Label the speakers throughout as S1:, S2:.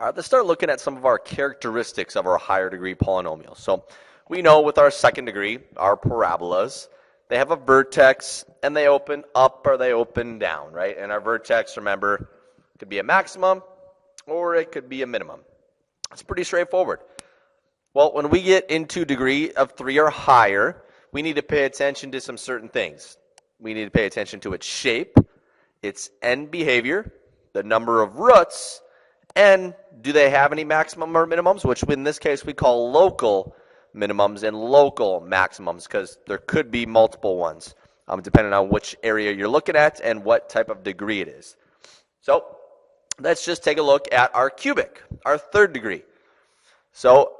S1: All right, let's start looking at some of our characteristics of our higher degree polynomials. So we know with our second degree, our parabolas, they have a vertex and they open up or they open down, right? And our vertex, remember, could be a maximum or it could be a minimum. It's pretty straightforward. Well, when we get into degree of 3 or higher, we need to pay attention to some certain things. We need to pay attention to its shape, its end behavior, the number of roots, and do they have any maximum or minimums, which in this case we call local minimums and local maximums, because there could be multiple ones, depending on which area you're looking at and what type of degree it is. So let's just take a look at our cubic, our third degree. So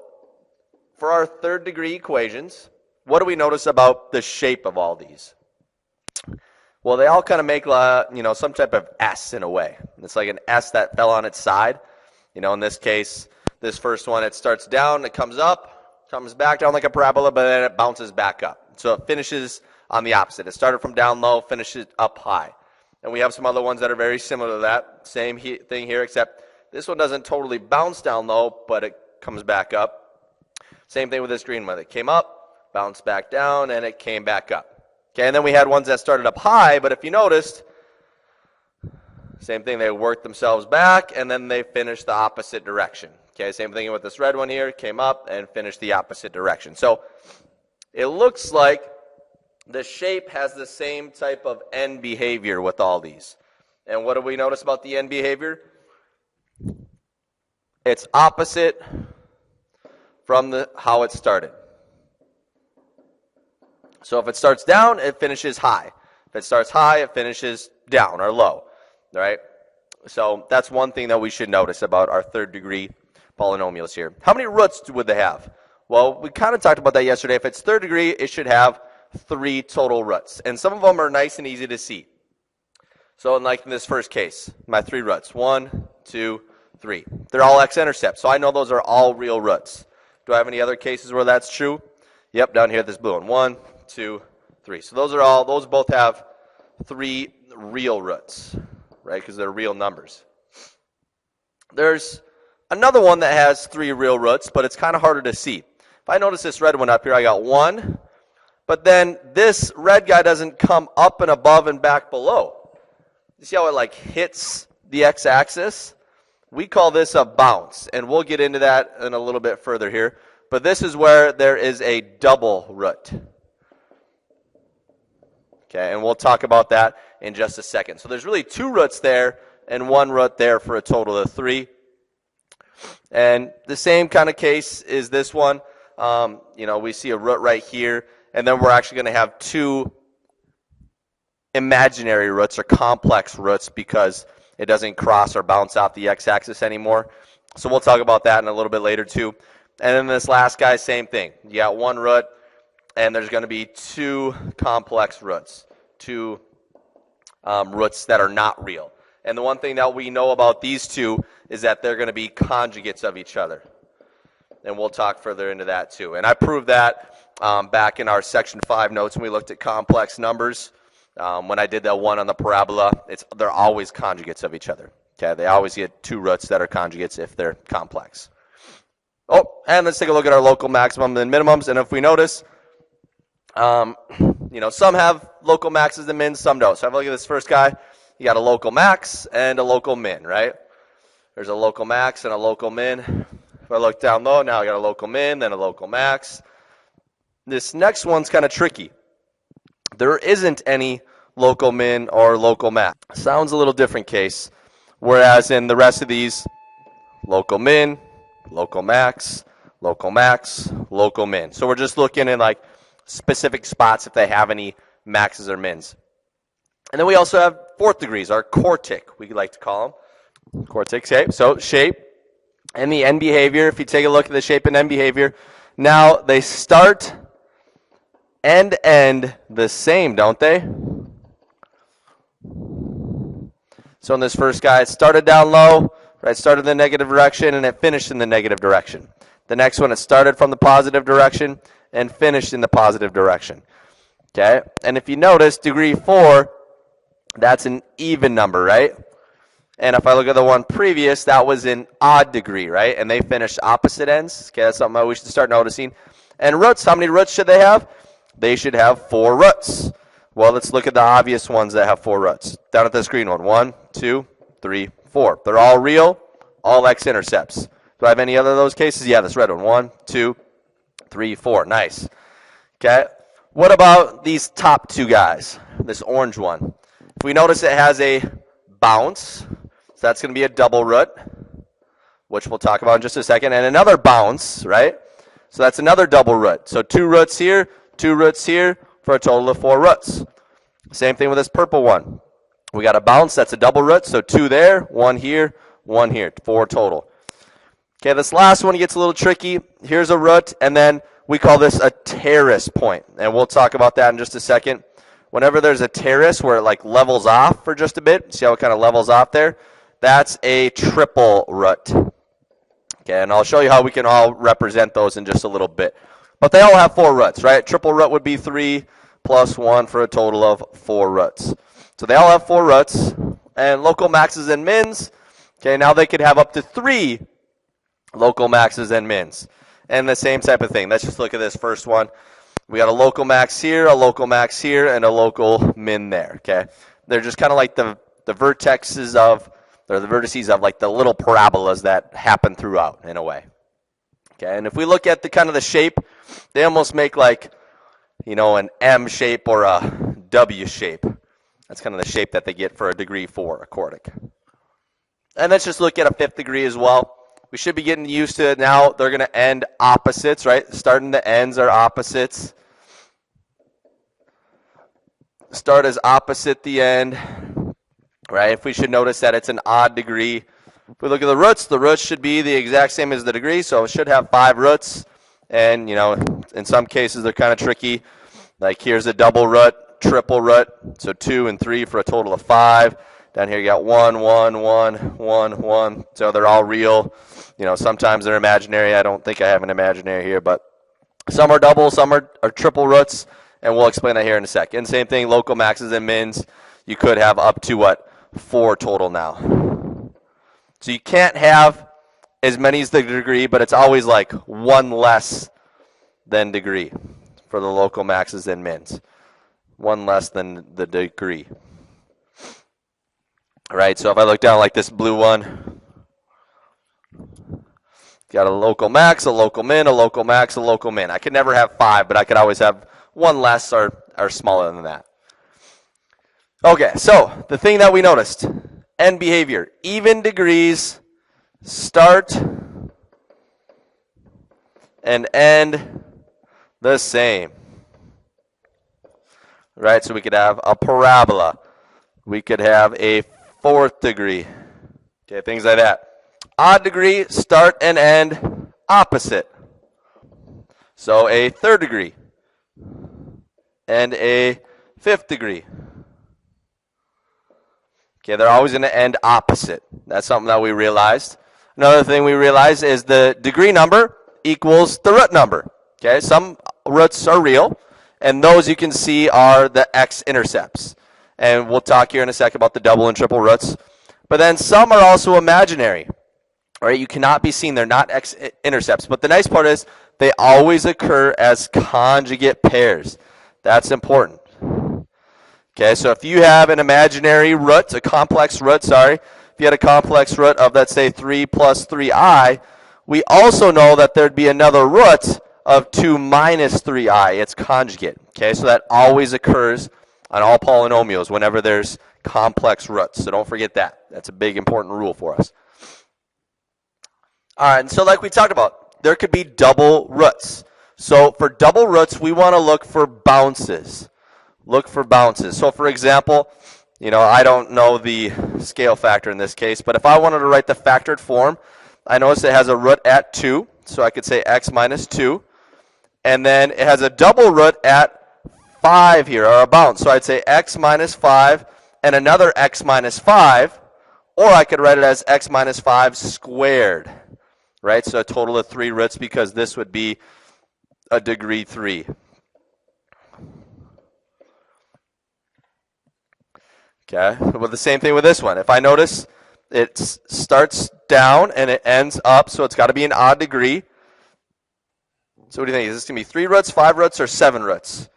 S1: for our third degree equations, what do we notice about the shape of all these? Well, they all kind of make, some type of S in a way. It's like an S that fell on its side. In this case, this first one, it starts down, it comes up, comes back down like a parabola, but then it bounces back up. So it finishes on the opposite. It started from down low, finishes up high. And we have some other ones that are very similar to that. Same thing here, except this one doesn't totally bounce down low, but it comes back up. Same thing with this green one. It came up, bounced back down, and it came back up. Okay, and then we had ones that started up high, but if you noticed, same thing, they worked themselves back, and then they finished the opposite direction. Okay, same thing with this red one here, came up and finished the opposite direction. So it looks like the shape has the same type of end behavior with all these. And what do we notice about the end behavior? It's opposite from how it started. So if it starts down, it finishes high. If it starts high, it finishes down or low, right? So that's one thing that we should notice about our third degree polynomials here. How many roots would they have? Well, we kind of talked about that yesterday. If it's third degree, it should have 3 total roots. And some of them are nice and easy to see. So in this first case, my 3 roots, 1, 2, 3. They're all x-intercepts, so I know those are all real roots. Do I have any other cases where that's true? Yep, down here at this blue one. 1, 2, 3. So those both have 3 real roots, right? Because they're real numbers. There's another one that has 3 real roots, but it's kind of harder to see. If I notice this red one up here, I got 1, but then this red guy doesn't come up and above and back below. You see how it hits the x-axis? We call this a bounce, and we'll get into that in a little bit further here. But this is where there is a double root. Okay, and we'll talk about that in just a second. So there's really 2 roots there and 1 root there for a total of 3. And the same kind of case is this one. We see a root right here, and then we're actually going to have 2 imaginary roots or complex roots because it doesn't cross or bounce off the x-axis anymore. So we'll talk about that in a little bit later too. And then this last guy, same thing. You got 1 root, and there's going to be 2 complex roots, 2 roots that are not real. And the one thing that we know about these 2 is that they're going to be conjugates of each other. And we'll talk further into that too. And I proved that back in our Section 5 notes when we looked at complex numbers. When I did that one on the parabola, they're always conjugates of each other. Okay, they always get 2 roots that are conjugates if they're complex. Oh, and let's take a look at our local maximum and minimums. And if we notice, some have local maxes and mins, some don't. So have a look at this first guy. You got a local max and a local min, right? There's a local max and a local min. If I look down low, now I got a local min, then a local max. This next one's kind of tricky. There isn't any local min or local max. Sounds a little different case. Whereas in the rest of these, local min, local max, local max, local min. So we're just looking in specific spots if they have any maxes or mins. And then we also have 4th degrees, our quartic, we like to call them. Quartic shape. So shape and the end behavior. If you take a look at the shape and end behavior, now they start and end the same, don't they? So in this first guy, it started down low, right? Started in the negative direction and it finished in the negative direction. The next one, it started from the positive direction and finished in the positive direction. Okay? And if you notice, degree 4, that's an even number, right? And if I look at the one previous, that was in odd degree, right? And they finished opposite ends. Okay, that's something that we should start noticing. And roots, how many roots should they have? They should have 4 roots. Well, let's look at the obvious ones that have 4 roots. Down at this green one, 1, 2, 3, 4. They're all real, all x-intercepts. Do I have any other of those cases? Yeah, this red one, 1, 2, 3, 4. Nice. Okay, what about these top 2 guys? This orange one. If we notice it has a bounce, so that's going to be a double root, which we'll talk about in just a second, and another bounce, right? So that's another double root. So 2 roots here, 2 roots here, for a total of 4 roots. Same thing with this purple one. We got a bounce, that's a double root, so 2 there, 1 here, 1 here, 4 total. Okay, this last one gets a little tricky. Here's a root, and then we call this a terrace point, and we'll talk about that in just a second. Whenever there's a terrace where it like levels off for just a bit, see how it kind of levels off there? That's a triple root. Okay, and I'll show you how we can all represent those in just a little bit. But they all have 4 roots, right? Triple root would be 3 plus 1 for a total of 4 roots. So they all have 4 roots. And local maxes and mins, okay, now they could have up to 3 local maxes and mins. And the same type of thing. Let's just look at this first one. We got a local max here, a local max here, and a local min there, okay? They're just kind of like the vertices of, or the vertices of like the little parabolas that happen throughout in a way. Okay, and if we look at the kind of the shape, they almost make like, you know, an M shape or a W shape. That's kind of the shape that they get for a degree 4, a quartic. And let's just look at a 5th degree as well. We should be getting used to it now. They're going to end opposites, right? Starting the ends are opposites. Start as opposite the end, right? If we should notice that it's an odd degree. If we look at the roots should be the exact same as the degree, so it should have 5 roots. And, you know, in some cases they're kind of tricky. Like here's a double root, triple root, so 2 and 3 for a total of 5. Down here you got 1, 1, 1, 1, 1. So they're all real. You know, sometimes they're imaginary. I don't think I have an imaginary here, but some are double, some are triple roots, and we'll explain that here in a second. Same thing, local maxes and mins. You could have up to, 4 total now. So you can't have as many as the degree, but it's always like 1 less than degree for the local maxes and mins. 1 less than the degree. All right, so if I look down like this blue one, got a local max, a local min, a local max, a local min. I could never have 5, but I could always have 1 less or smaller than that. Okay, so the thing that we noticed, end behavior. Even degrees start and end the same. Right, so we could have a parabola. We could have a 4th degree. Okay, things like that. Odd degree, start and end opposite. So a 3rd degree and a 5th degree. Okay, they're always going to end opposite. That's something that we realized. Another thing we realized is the degree number equals the root number. Okay, some roots are real, and those you can see are the x-intercepts. And we'll talk here in a second about the double and triple roots. But then some are also imaginary. All right, you cannot be seen. They're not x-intercepts. But the nice part is they always occur as conjugate pairs. That's important. Okay, so if you have an imaginary root, a complex root, if you had a complex root of, let's say, 3 plus 3i, we also know that there'd be another root of 2 minus 3i. It's conjugate. Okay, so that always occurs on all polynomials whenever there's complex roots. So don't forget that. That's a big, important rule for us. All right, and so like we talked about, there could be double roots. So for double roots, we want to look for bounces. Look for bounces. So for example, you know, I don't know the scale factor in this case, but if I wanted to write the factored form, I notice it has a root at 2, so I could say x minus 2. And then it has a double root at 5 here, or a bounce. So I'd say x minus 5 and another x minus 5, or I could write it as x minus 5 squared, right? So a total of 3 roots because this would be a degree 3. Okay, well, the same thing with this one. If I notice It starts down and it ends up, so it's got to be an odd degree. So what do you think? Is this going to be 3 roots, 5 roots, or 7 roots?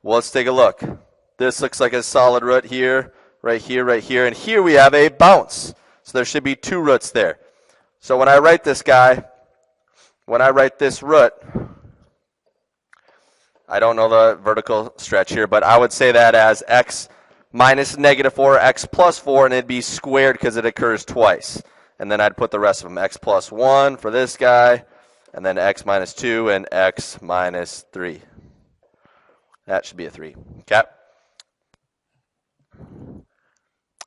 S1: Well, let's take a look. This looks like a solid root here, right here, right here, and here we have a bounce. So there should be 2 roots there. So when I write this guy, when I write this root, I don't know the vertical stretch here, but I would say that as x minus negative 4, x plus 4, and it'd be squared because it occurs twice. And then I'd put the rest of them, x plus 1 for this guy, and then x minus 2 and x minus 3. That should be a 3. Okay.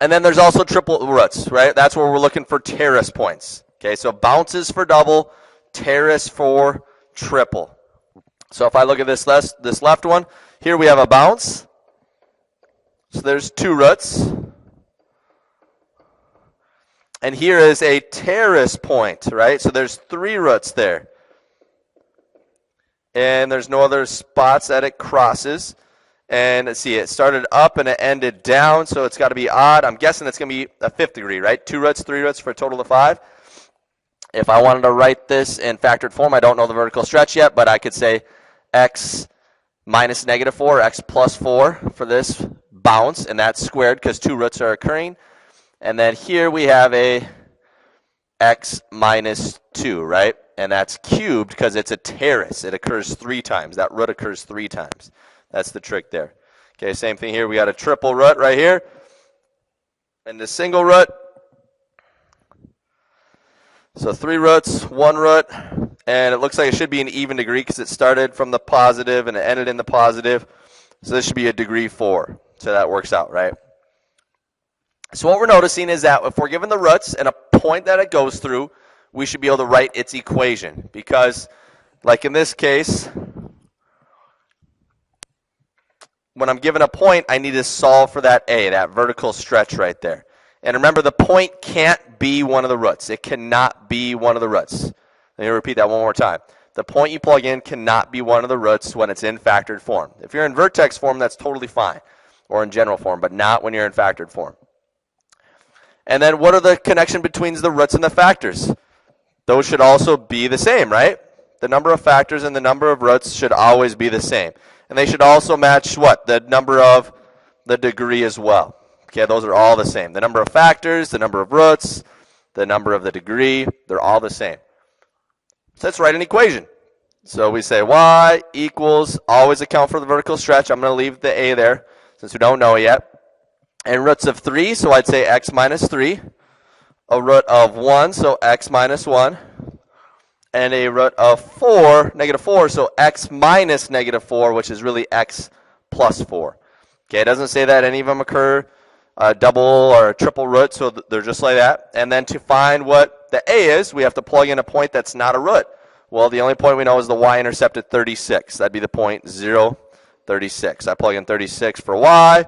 S1: And then there's also triple roots, right? That's where we're looking for terrace points. Okay, so bounces for double, terrace for triple. So if I look at this left one, here we have a bounce. So there's 2 roots. And here is a terrace point, right? So there's 3 roots there. And there's no other spots that it crosses. And let's see, it started up and it ended down, so it's got to be odd. I'm guessing it's going to be a 5th degree, right? 2 roots, 3 roots for a total of 5. If I wanted to write this in factored form, I don't know the vertical stretch yet, but I could say x minus negative 4, x plus 4 for this bounce, and that's squared because 2 roots are occurring. And then here we have a x minus 2, right? And that's cubed because it's a terrace. It occurs 3 times. That root occurs 3 times. That's the trick there. Okay, same thing here. We got a triple root right here. And the single root. So 3 roots, 1 root. And it looks like it should be an even degree because it started from the positive and it ended in the positive. So this should be a degree 4. So that works out, right? So what we're noticing is that if we're given the roots and a point that it goes through, we should be able to write its equation. Because, like in this case, when I'm given a point, I need to solve for that a, that vertical stretch right there. And remember, the point can't be one of the roots. It cannot be one of the roots. Let me repeat that one more time. The point you plug in cannot be one of the roots when it's in factored form. If you're in vertex form, that's totally fine, or in general form, but not when you're in factored form. And then what are the connection between the roots and the factors? Those should also be the same, right? The number of factors and the number of roots should always be the same. And they should also match what? The number of the degree as well. Okay, those are all the same. The number of factors, the number of roots, the number of the degree, they're all the same. So let's write an equation. So we say y equals, always account for the vertical stretch. I'm going to leave the a there since we don't know it yet. And roots of 3, so I'd say x minus 3. A root of 1, so x minus 1. And a root of 4, negative 4, so x minus negative 4, which is really x plus 4. Okay, it doesn't say that any of them occur double or a triple root, so they're just like that. And then to find what the a is, we have to plug in a point that's not a root. Well, the only point we know is the y-intercept at 36. That'd be the point 0, 36. I plug in 36 for y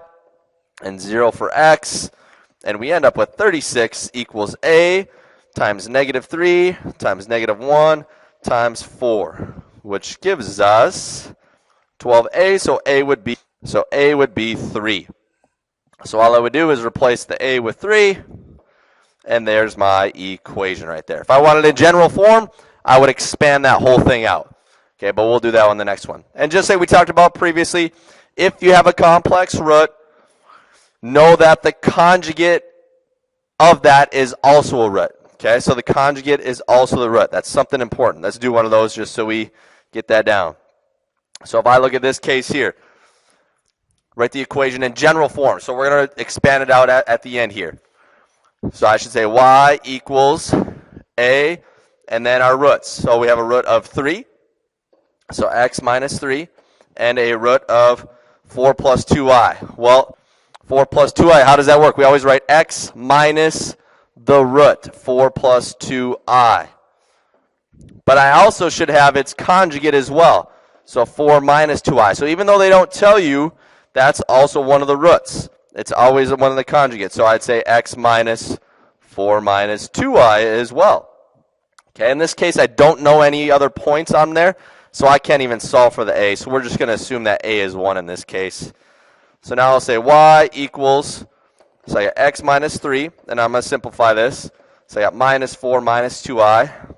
S1: and 0 for x, and we end up with 36 equals a times negative 3 times negative 1 times 4, which gives us 12a, so a would be 3. So all I would do is replace the a with 3, and there's my equation right there. If I wanted it in general form, I would expand that whole thing out. Okay, but we'll do that on the next one. And just like we talked about previously, if you have a complex root, know that the conjugate of that is also a root. Okay, so the conjugate is also the root. That's something important. Let's do one of those just so we get that down. So if I look at this case here, write the equation in general form. So we're going to expand it out at the end here. So I should say y equals a, and then our roots. So we have a root of 3, so x minus 3, and a root of 4 plus 2i. Well, 4 plus 2i, how does that work? We always write x minus the root, 4 plus 2i. But I also should have its conjugate as well, so 4 minus 2i. So even though they don't tell you, that's also one of the roots. It's always one of the conjugates. So I'd say x minus 4 minus 2i as well. Okay, in this case, I don't know any other points on there, so I can't even solve for the a. So we're just going to assume that a is 1 in this case. So now I'll say y equals So I got x minus 3, and I'm going to simplify this. So I got minus 4 minus 2i.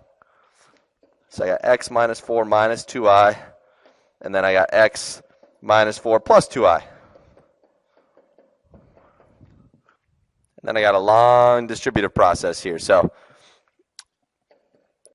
S1: So I got x minus 4 minus 2i, and then I got x minus 4 plus 2i. And then I got a long distributive process here. So